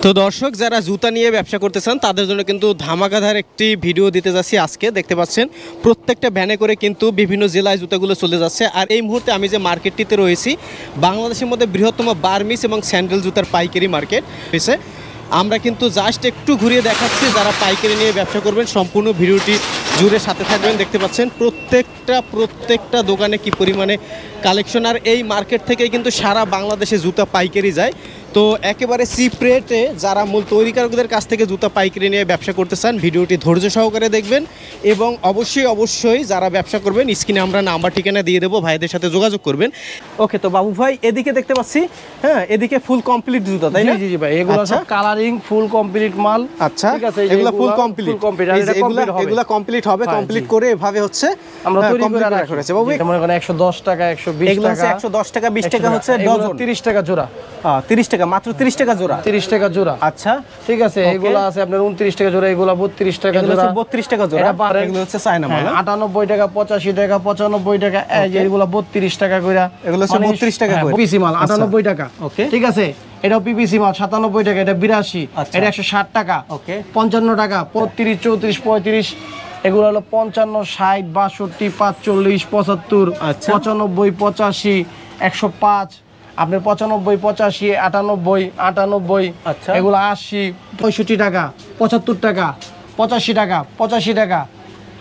তো দর্শক যারা জুতা নিয়ে ব্যবসা করতে চান তাদের জন্য কিন্তু ধামাকাধার একটি ভিডিও দিতে যাচ্ছি আজকে। দেখতে পাচ্ছেন প্রত্যেকটা ভ্যানে করে কিন্তু বিভিন্ন জেলায় জুতাগুলো চলে যাচ্ছে। আর এই মুহূর্তে আমি যে মার্কেটটিতে রয়েছি বাংলাদেশের মধ্যে বৃহত্তম বার্মিস এবং স্যান্ডেল জুতার পাইকারি মার্কেট হয়েছে। আমরা কিন্তু জাস্ট একটু ঘুরিয়ে দেখাচ্ছি, যারা পাইকারি নিয়ে ব্যবসা করবেন সম্পূর্ণ ভিডিওটি জুড়ে সাথে থাকবেন। দেখতে পাচ্ছেন প্রত্যেকটা দোকানে কি পরিমাণে কালেকশন। আর এই মার্কেট থেকে কিন্তু সারা বাংলাদেশে জুতা পাইকারি যায়। তো একেবারে চিপ রেটে যারা মূল তৈরিকারকদের কাছ থেকে জুতা পাইকারি নিয়ে ব্যবসা করতে চান ভিডিওটি ধৈর্য সহকারে দেখবেন। এবং অবশ্যই যারা ব্যবসা করবেন স্ক্রিনে আমরা নাম্বার ঠিকানা দিয়ে দেবো, ভাইদের সাথে যোগাযোগ করবেন। ওকে, তো বাবু ভাই এদিকে দেখতে পাচ্ছি, হ্যাঁ এদিকে ফুল কমপ্লিট জুতা, তাই না? জি জি ভাই, এগুলো সব কালারিং ফুল কমপ্লিট মাল। আচ্ছা, ঠিক আছে, এগুলো ফুল কমপ্লিট, এগুলো কমপ্লিট হবে। কমপ্লিট করে এভাবে হচ্ছে আমরা তৈরি করে রাখা হয়েছে। বাবু মনে করেন 110 টাকা 120 এগুলো টাকা 110 টাকা 20 টাকা হচ্ছে ডজন, 30 টাকা জোড়া। 30 টাকা, মাত্র 30 টাকা জোড়া। 30 টাকা জোড়া। আচ্ছা ঠিক আছে, এগুলো আছে আপনার 29 টাকা জোড়া, এগুলো 32 টাকা জোড়া, 32 টাকা জোড়া। এগুলো হচ্ছে চায়না মাল। 98 টাকা 85 টাকা 95 টাকা, এই যে এগুলো 32 টাকা কইরা। এগুলো হচ্ছে 32 টাকা করে পিসি মাল 98 টাকা। ওকে, ঠিক আছে, এটাও পিপিসি মাল 97 টাকা, এটা 82, এটা 160 টাকা। ওকে, 55 টাকা 33 34 35, এগুলো হলো 55 60 62 45 75 95 85 105, আপনার 95 85 98 98, এগুলো 80 65 টাকা 75 টাকা 85 টাকা 85 টাকা,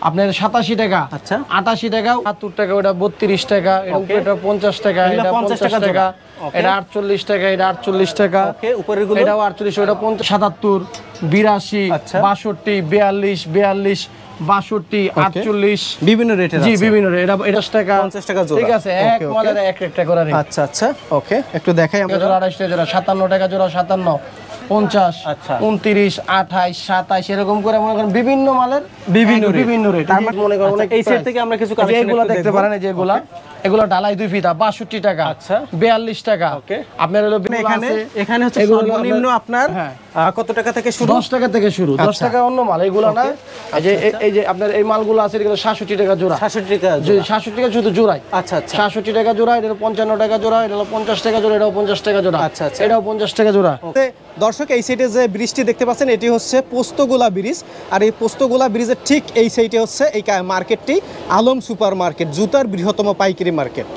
আপনার 87 টাকা, আচ্ছা 88 টাকা 70 টাকা, ওটা 32 টাকা, এটা 50 টাকা, এটা 50 টাকা, এটা 48 টাকা, এটা 48 টাকা, উপরেরগুলো এটাও 48, ওটা 77 82 62 42 42 62 48, বিভিন্ন রেটের জি বিভিন্ন রেট। এটা 50 টাকা 50 টাকা জোড়া। ঠিক আছে, এক মালের এক একটা করে রেট। আচ্ছা ওকে, একটু দেখাই আমরা। 28 টাকা জোড়া, 57 টাকা জোড়া, 57 50 29 28 27, এরকম করে মনে করেন বিভিন্ন মালের বিভিন্ন রেট। তার মানে মনে করেন এই সেট থেকে আমরা কিছু কালেকশন এগুলো দেখতে পারেন, এই যে এগুলো ঢালাই 2 ফিতা 62 টাকা, আচ্ছা 42 টাকা। আপনার হলো এখানে হচ্ছে সর্বনিম্ন আপনার কত টাকা থেকে শুরু? 10 টাকা থেকে শুরু, 10 টাকা অন্য মাল এগুলো না। এই যে আপনার এই মালগুলো আছে, এগুলো 67 টাকা জোড়া। 67 টাকা, 67 টাকা শুধু জোড়াই। আচ্ছা 67 টাকা জোড়া, এটা 55 টাকা জোড়া, এটা 50 টাকা জোড়া, এটাও 50 টাকা জোড়া। আচ্ছা এটাও 50 টাকা জোড়া। দর্শক এই সাইডে যে ব্রিজটি দেখতে পাচ্ছেন এটি হচ্ছে পোস্তগোলা ব্রিজ। আর এই পোস্তগোলা ব্রিজের ঠিক এই সাইডে হচ্ছে এই মার্কেটটি আলম সুপার মার্কেট, জুতার বৃহত্তম পাইকারি মার্কেট।